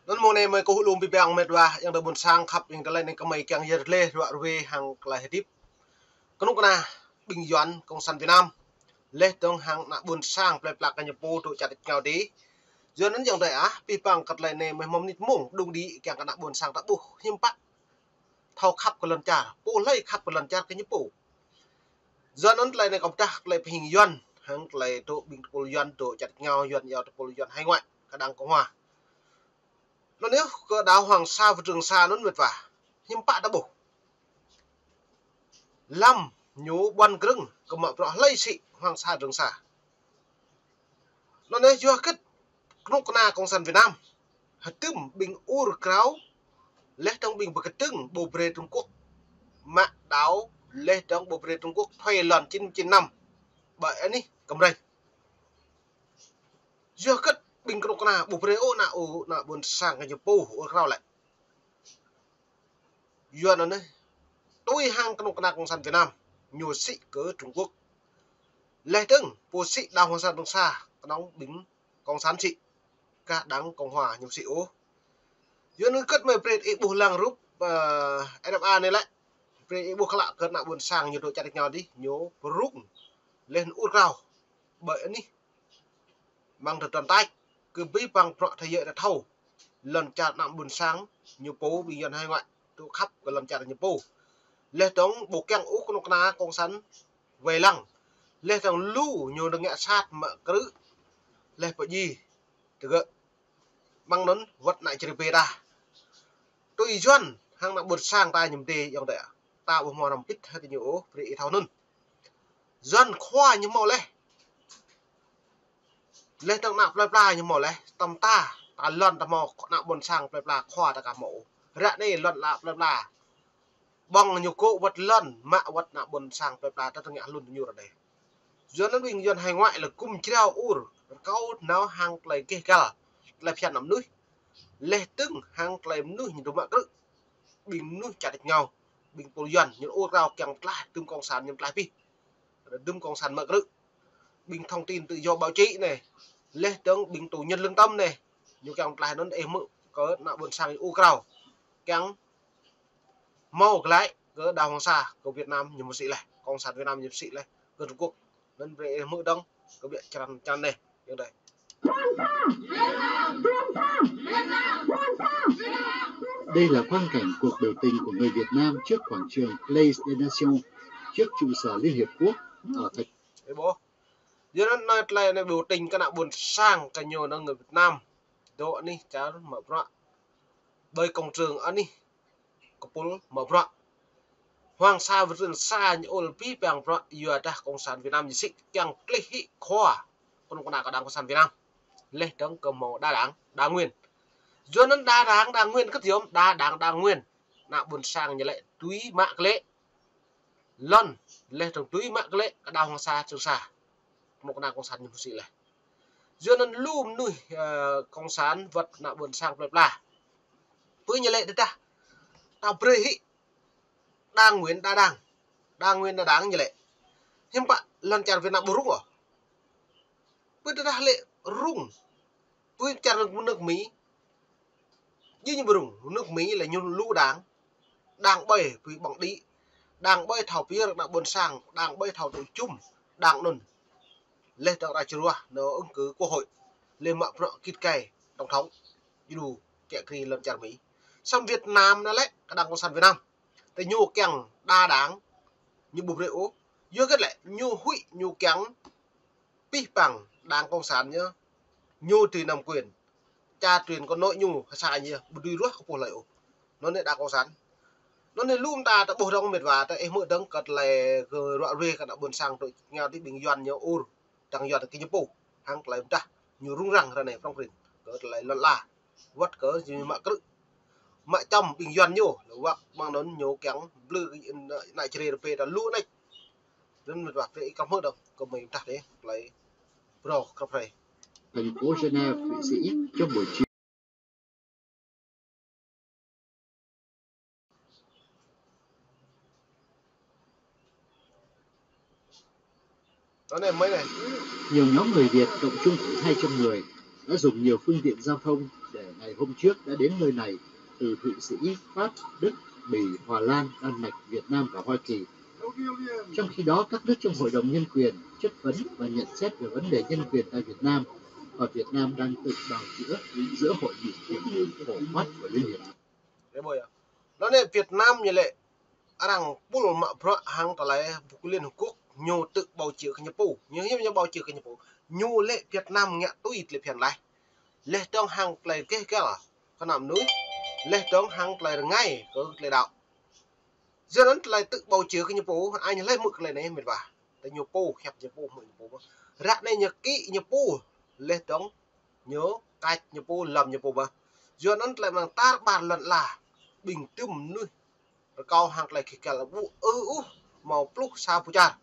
non mo ne mai ko hulum bibang medwa yang da bun sang khap yang da lain ka mai kyang yer le ro we hang kla hedip kanu kana bing yuan kong san Việt Nam le tong hang na bun sang ple plak ka nyapo to chat ngau di giờ nó dòng đại á bibang kat lai ne mai mom nit mung dung di kyang kana bun sang ta bu him pa thau khap ko lan cha po lai khap ko lan cha ka nyapo giờ nó lại này công tác lại hình yuan hang lại to bing pol yuan to chat ngau yuan yao to pol yuan hai ngoại ka dang Cộng hòa nó nếu có đảo Hoàng Sa và Trường Sa nó mệt vả nhưng bạn đã bổ lâm nhú quan cứng có mọi rõ lây xị Hoàng Sa Trường Sa nó nếu chưa kết lúc na công sản Việt Nam hạt tüm bình ur cáo lẽ trong bình bậc tưng bộ bề Trung Quốc mạ đảo lẽ trong bộ bề Trung Quốc thuê lần trên năm bởi anh ấy cầm đây chưa kết bình lúc na bộ bề ô na buồn sang cái nhập bù ở rau lại giờ nó này tôi hang cái nông công sản Việt Nam nhiều sĩ cỡ Trung Quốc lệ từng bộ sĩ đào Hoàng Sa Trường Sa đóng bính công sản sĩ cả đảng Cộng hòa nhiều sĩ ô giờ nó cất mày bệt bộ làng rúp NFA này lại bệt bộ khác lạ cất nạ buồn sang nhiều đội chặt nhau đi nhố rúp lên út rau bởi anh đi mang thật toàn tay cứ bí bằng trọ thời gian đã thâu lần chặt nạm buồn sáng nhiều phố bị dân hai ngoại tụ khắp và lần chặt nhiều phố lê tống bộ keng úc con ná công sắn về lăng lê thằng lưu nhiều được nhẹ sát mà cứ lê bởi gì từ gợi băng nón vật lại chơi bê đà tôi doan hàng nặng bột sang ta nhầm tê dòng đẻ ta bộ mò nằm ít hay nhiều vị thao nun doan khoa như màu lê lê thằng nạp lai pla như màu lê tầm ta lần ta mò nặng bột sang lai pla khoa ta cả mẫu rạ này lần lạp lai pla bằng nhiều cô vật lần mạ vật nạ buồn sang ple pla ta ngã luôn nhiều rồi đây giờ nó bình dân hay ngoại là cung treo ur câu nó hàng lấy kia cả lại phiền nằm núi lệ tưng hàng lấy núi nhìn đồ mạ cứ bình núi chặt nhau bình pol dân những ô rau kèm lại tưng con sàn nhầm lại pi đâm con sàn mạ cứ bình thông tin tự do báo chí này lệ tưng bình tù nhân lương tâm này nhiều kèm lại nó em mự có nạ buồn sang ô rau kèm mau lại cỡ đào Hoàng Sa của Việt Nam nhiều một sĩ này công sản Việt Nam nhiều sĩ này cỡ Trung Quốc nên về mưa đông có bị chăn này như đây đây là quang cảnh cuộc biểu tình của người Việt Nam trước quảng trường Place des Nations trước trụ sở Liên Hiệp Quốc ở thành đấy bố giờ nó này biểu tình cái nào buồn sang cái nhiều người Việt Nam độ đi cháu mở rộng bơi công trường anh đi có bốn mở rộng Hoàng Sa và Trường Sa như Olympic bằng rộng giờ ta công sản Việt Nam như xích càng lấy hị khoa con nào có đảng cộng sản Việt Nam lên trong cầm màu đa nguyên do nó đa nguyên các thiếu đa nguyên nào buồn sang như lệ túi mạ lệ lần lên trong túi mạ lệ cả đào Hoàng Sa Trường Sa một nào cộng sản như sĩ này do nó lùm nuôi công sản vật nào buồn sang đẹp là với như lệ đấy ta tao pre hị đa nguyên đa đáng như lệ nhưng bạn lần chặt Việt Nam bổ rung à bây giờ đã lệ rung tôi chặt nước Mỹ như bổ rung nước Mỹ là như lũ đang bay vì bằng đi đang bay thảo phía được buồn sang đang bay thảo tổ chung đang nôn lên tạo đại chưa nó ứng cử quốc hội lên mạng rộng kít cày tổng thống đủ kẹt kỳ lần chặt Mỹ xong Việt Nam nó lấy các đảng cộng sản Việt Nam thì nhu keng đa đáng như bục rượu dưới cái lại nhu hụi nhu keng pi bằng đảng cộng sản nhá nhu thì nằm quyền cha truyền con nội nhu sai nhỉ bùi đi ruốc của lại nó lại đảng cộng sản nó nên luôn ta đã bổ đông mệt và ta em mượn đấng cật lại gờ rọa rê cả đã buồn sang tội nghèo thì bình doan nhiều ur chẳng doan cái nhập bù hàng lại ta nhiều rung răng ra này trong rừng cật lại lợn la vắt cỡ gì mà cứ mạ trong bình doan nhiều hoặc mang đến nhiều kén blue lại chơi về là lũ này nên mệt và phải cảm ơn đâu còn mình ta đấy lại pro cà phê thành phố Geneva, Thụy Sĩ trong buổi chiều. Đó này mấy này. Nhiều nhóm người Việt cộng chung khoảng 200 người đã dùng nhiều phương tiện giao thông để ngày hôm trước đã đến nơi này từ Thụy Sĩ, Pháp, Đức, Bỉ, Hà Lan, Đan Mạch, Việt Nam và Hoa Kỳ. Trong khi đó, các nước trong Hội đồng Nhân quyền chất vấn và nhận xét về vấn đề nhân quyền tại Việt Nam, và Việt Nam đang tự bào chữa giữa hội nghị kiểm điểm phổ quát của Liên Hiệp. Nó này Việt Nam như lệ rằng bùn mà pro hàng trở lại Liên Hợp Quốc nhiều tự bầu chữa cái nhập phủ như bầu chữa cái nhập phủ nhiều lệ Việt Nam nhẹ tùy lệ phiền lại lệ trong hàng lại cái là con nằm núi lệ trong hàng lại ngay có lệ đạo do đó lại tự bầu chữa cái nhập phủ anh lấy mực lại này mình vào tại nhập phủ hẹp nhập phủ mình nhập phủ ra đây nhập kỹ nhập phủ lệ trong nhớ cách nhập phủ làm nhập phủ mà do đó lại bằng ta bàn luận là bình tĩnh nuôi cao hàng lại cái là vụ màu pluk sa pucha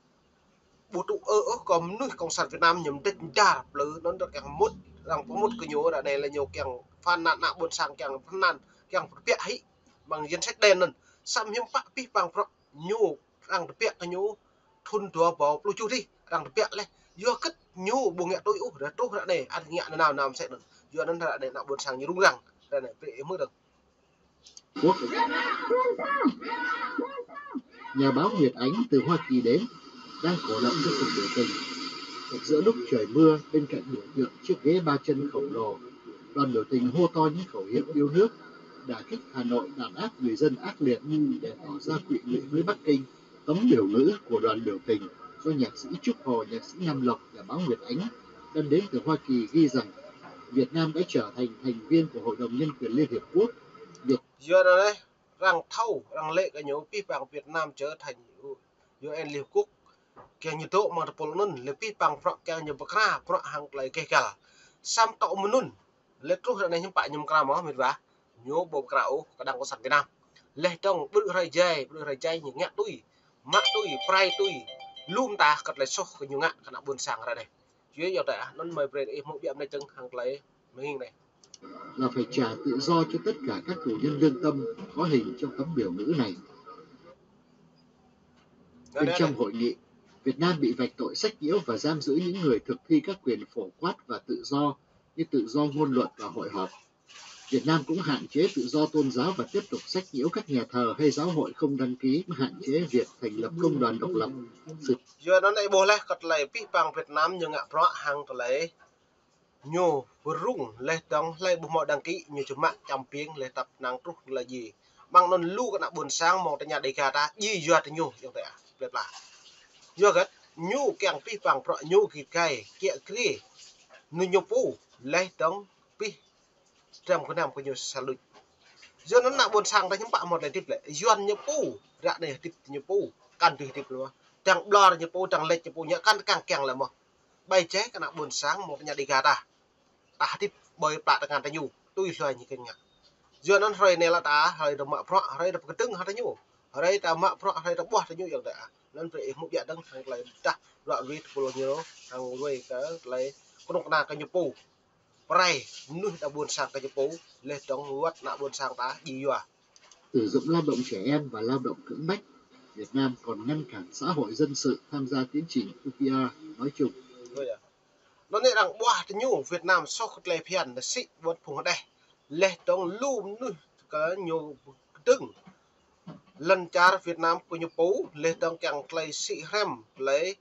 bộ tụ còn nuôi cộng sản Việt Nam nhầm đất đa lớn nó được càng một rằng có một cái nhớ là đây là nhiều càng phan nạn nạn buồn sang càng phan nạn càng bịa ấy bằng dân sách đen nên xăm hiếm bạc pi bằng nhu rằng bịa cái nhu thun tua bảo pluk chu đi rằng bịa lên do cất nhu buồn nghệ tôi để tốt ra đây ăn nghệ nào nào sẽ được do nó là để nạn buồn sang như đúng rằng đây này bị mới được. Nhà báo Nguyệt Ánh từ Hoa Kỳ đến đang cổ động cho cuộc biểu tình. Giữa lúc trời mưa, bên cạnh biểu tượng chiếc ghế ba chân khổng lồ, đoàn biểu tình hô to những khẩu hiệu yêu nước, đả kích Hà Nội đàn áp người dân ác liệt để tỏ ra quỵ lụy với Bắc Kinh. Tấm biểu ngữ của đoàn biểu tình do nhạc sĩ Trúc Hồ, nhạc sĩ Nam Lộc, nhà báo Nguyệt Ánh đem đến từ Hoa Kỳ ghi rằng Việt Nam đã trở thành thành viên của Hội đồng Nhân quyền Liên Hiệp Quốc. Giờ đây rằng thâu rằng lệ cái nhớ pi bằng Việt Nam trở thành UN Liên Hợp Quốc cái như tổ mà Poland le pi bằng pro cái như bakra pro hàng lại cái cả sam tạo menun le trúc này những bạn nhầm kra mà mình vả nhớ bộ krao cái đang có sẵn Việt Nam le trong bự rai dây những ngã tui mạ tui prai tui lum ta cật lại sốc cái những ngã cái nào buồn sang ra đây chứ giờ tại nó mời về một điểm này chân hàng lại mấy hình này là phải trả tự do cho tất cả các tù nhân lương tâm có hình trong tấm biểu ngữ này. Bên trong hội nghị, Việt Nam bị vạch tội sách nhiễu và giam giữ những người thực thi các quyền phổ quát và tự do như tự do ngôn luận và hội họp. Việt Nam cũng hạn chế tự do tôn giáo và tiếp tục sách nhiễu các nhà thờ hay giáo hội không đăng ký, hạn chế việc thành lập công đoàn độc lập. Giờ nó lại bố lại cật lại pi bằng Việt Nam nhưng ạ pro hàng lại nhiều rung lấy đăng lấy bộ mọi đăng ký nhiều chụp mạng chăm tiếng lấy tập năng trúc là gì bằng non lu cái nào buồn sáng một cái nhà đầy cả ta gì giờ thì nhiều như vậy à biết là do cái nhu càng pi bằng pro nhu kỳ cây kia kia nhu pu lấy đăng pi trong cái nào có nhiều sản lượng do nó nào buồn sáng ta những bạn một này tiếp lại doan nhu pu ra đây tiếp nhu pu can tiếp luôn chẳng blur nhu pu chẳng lệch nhu pu nhớ can càng là một bay chế cái nào buồn sáng một cái nhà đầy cả ta tiếp bơi bạc dengan tanyu tu isu ni kenya jualan hari ni lah ta hari dah mak pro hari dah keteng hari tanyu hari dah mak pro hari dah buah tanyu yang dah nan pre mu ya dang hàng lai dah loại vi 10 euro hàng lui cái lai con na cái nyapu prai nu dah buồn sang cái nyapu le trong wat na buồn sang ta gì vậy sử dụng lao động trẻ em và lao động cưỡng bách. Việt Nam còn ngăn cản xã hội dân sự tham gia tiến trình UPR nói chung. Nó này rằng bua thì nhu Việt Nam sau khi lấy phiền là sĩ vật phùng ở đây lấy trong lùm nuôi cái nhiều từng lần cha Việt Nam của nhiều bố lấy trong càng lấy sĩ hem lấy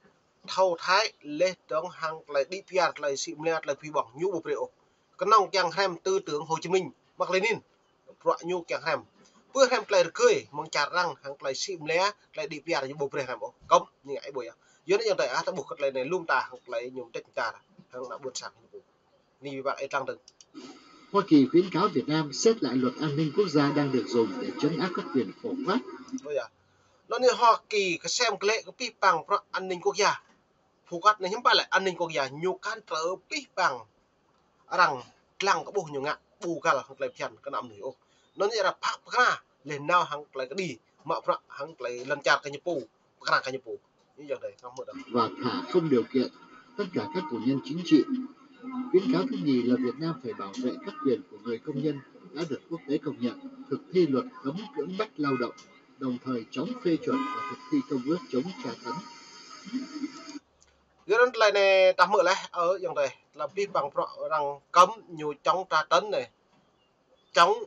thâu thái lấy trong hàng lấy đi phiền lấy sĩ mẹ lấy phi bỏng nhu bộ biểu cái nòng càng hem tư tưởng Hồ Chí Minh Mác Lênin loại nhu càng hem bữa hem lấy cười mong chả rằng hàng lấy sĩ mẹ lấy đi phiền như bộ biểu hem công như vậy bồi à dưới nó như vậy ta buộc cái này lùm ta hàng lấy nhiều trách ta đã buồn sáng như bạn ấy tăng được. Hoa Kỳ khuyến cáo Việt Nam xét lại luật an ninh quốc gia đang được dùng để trấn áp các quyền phổ quát. Nó như Hoa Kỳ cái xem cái lệ cái pi bằng an ninh quốc gia phổ quát này nhắm bài lại an ninh quốc gia nhiều can trở pi bằng rằng lăng có bù nhiều ngạn bù cả là không lấy tiền cái nằm nữa nó như là phát ra lên nào hàng lấy cái đi mà hàng lấy lần chặt cái nhập bù cái nhập bù như vậy đấy không được và thả không điều kiện tất cả các tù nhân chính trị. Khuyến cáo thứ nhì là Việt Nam phải bảo vệ các quyền của người công nhân đã được quốc tế công nhận, thực thi luật cấm cưỡng bách lao động, đồng thời chống phê chuẩn và thực thi công ước chống tra tấn. Dưới lại này ta mở lại ở dạng này là vi bằng rằng cấm nhiều chống tra tấn này chống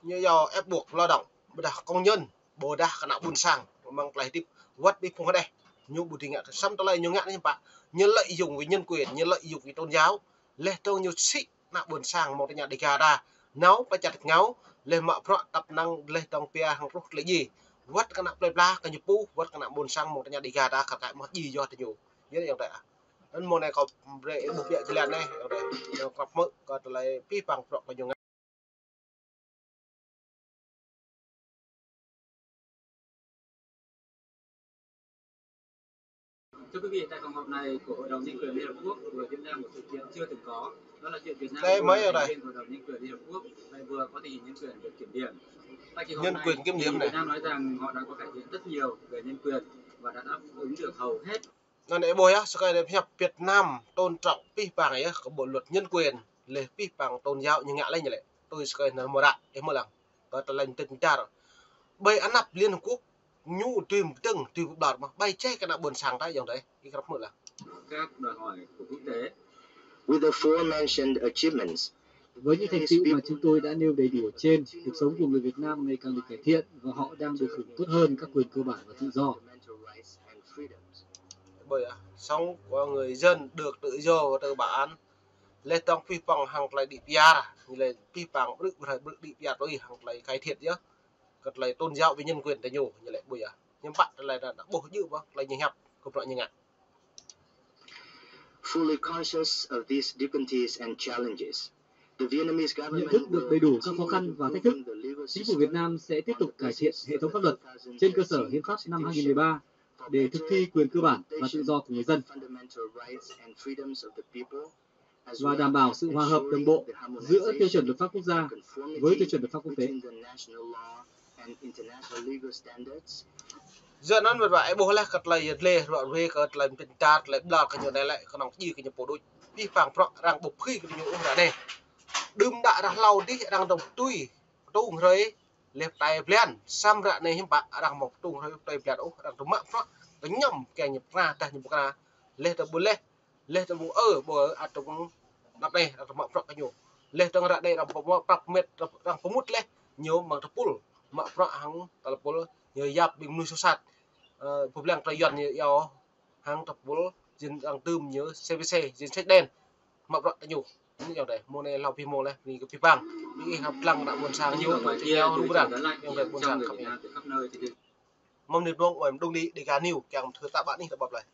như do ép buộc lao động bây giờ công nhân bồ đa kena buôn sang mang lại tiếp vắt đi không đây nhu bùi tình ngạn xăm tới lại nhu ngạn như bạn như lợi dụng với nhân quyền như lợi dụng với tôn giáo lê tôi nhiều sĩ nạ buôn sang một nhà đi gà đa nấu phải chặt ngáo lên mạ pro tập năng lên trong pia hàng rút lấy gì vắt kena play bla cái pu vắt kena buôn sang một nhà đi gà đa khát một gì do thì nhiều như vậy vậy nên môn này có rễ một địa chỉ liền này ở đây gặp mực còn lại pi bằng pro cái nhiều. Thưa quý vị, tại cuộc họp này của Hội đồng Nhân quyền Liên Hợp Quốc vừa diễn ra một sự kiện chưa từng có, đó là chuyện Việt Nam Đây mới ở đây. Hội đồng Nhân quyền Liên Hợp Quốc lại vừa có tình hình nhân quyền được kiểm điểm. Tại kỳ họp Nhân này, quyền kiểm điểm này. Việt Nam nói rằng họ đã có cải thiện rất nhiều về nhân quyền và đã đáp ứng được hầu hết. Nên để bồi á, cái này nhập Việt Nam tôn trọng pi bằng ấy có bộ luật nhân quyền lên pi bằng tôn giáo như ngã lên như vậy. Tôi cái này một đại em một lần. Có tờ lệnh tình tra rồi. Bây ăn nắp Liên Hợp Quốc nhu tìm đợt mà bay che cái nào buồn sang tay dòng đấy cái gặp một là Các đòi hỏi của quốc tế. With the aforementioned achievements, với những thành tựu mà chúng tôi đã nêu đầy đủ ở trên, cuộc sống của người Việt Nam ngày càng được cải thiện và họ đang được hưởng tốt hơn các quyền cơ bản và tự do. Bởi sống của người dân được tự do và tự bản lên trong phi bằng hàng lại đi PR như là phi bằng bước đi PR đôi hàng lại cải thiện chứ cật lại tôn giáo với nhân quyền tại nhủ như lại bây giờ nhưng bạn lại là đã bổ dữ vào lại như hẹp cục loại như ngạn. Fully conscious of these difficulties and challenges, the Vietnamese Nhận government thức được đầy đủ các khó khăn và thách thức, chính phủ Việt Nam sẽ tiếp tục cải thiện hệ thống pháp luật trên cơ sở Hiến pháp năm 2013 để thực thi quyền cơ bản và tự do của người dân và đảm bảo sự hòa hợp đồng bộ giữa tiêu chuẩn luật pháp quốc gia với tiêu chuẩn luật pháp quốc tế. Giờ nó một vài bố là cật lại lê rồi về cật lạiเป็นจาดlại đào cái nhiều này lại cái nòng gì cái nhiều bộ đôi phi phẳng pro rằng bục khi cái nhiều ra đây đâm đã ra lâu đi đang đồng tui tung rồi lẹp tay plan sam ra này hiểm bạc đang một tung rồi tay plan ô đang tụm mạ pro cái nhầm kẻ nhập ra ta nhập ra lê tờ bù lê tờ bù bờ tụm nắp đây đang tụm mạ pro cái nhiều lê tờ ra đây đang bộ prak met đang bộ mút lê nhiều mà tụm pul mạ pro hàng tờ pul nhiều giáp bình nuôi số sạt phục lăng tây dọn nhiều hàng tập bố dân đang tươm nhớ CVC dân sách đen mập rộng nhiều những kiểu này môn này làm phim môn này vì cái phim vàng vì học lăng đã buồn sang nhiều ngoài thì kia nhau đúng đang rằng nhiều người buồn sang khắp nơi thì mong niệm mong ở đông đi để gà niu càng thứ tạ bạn đi tập bập này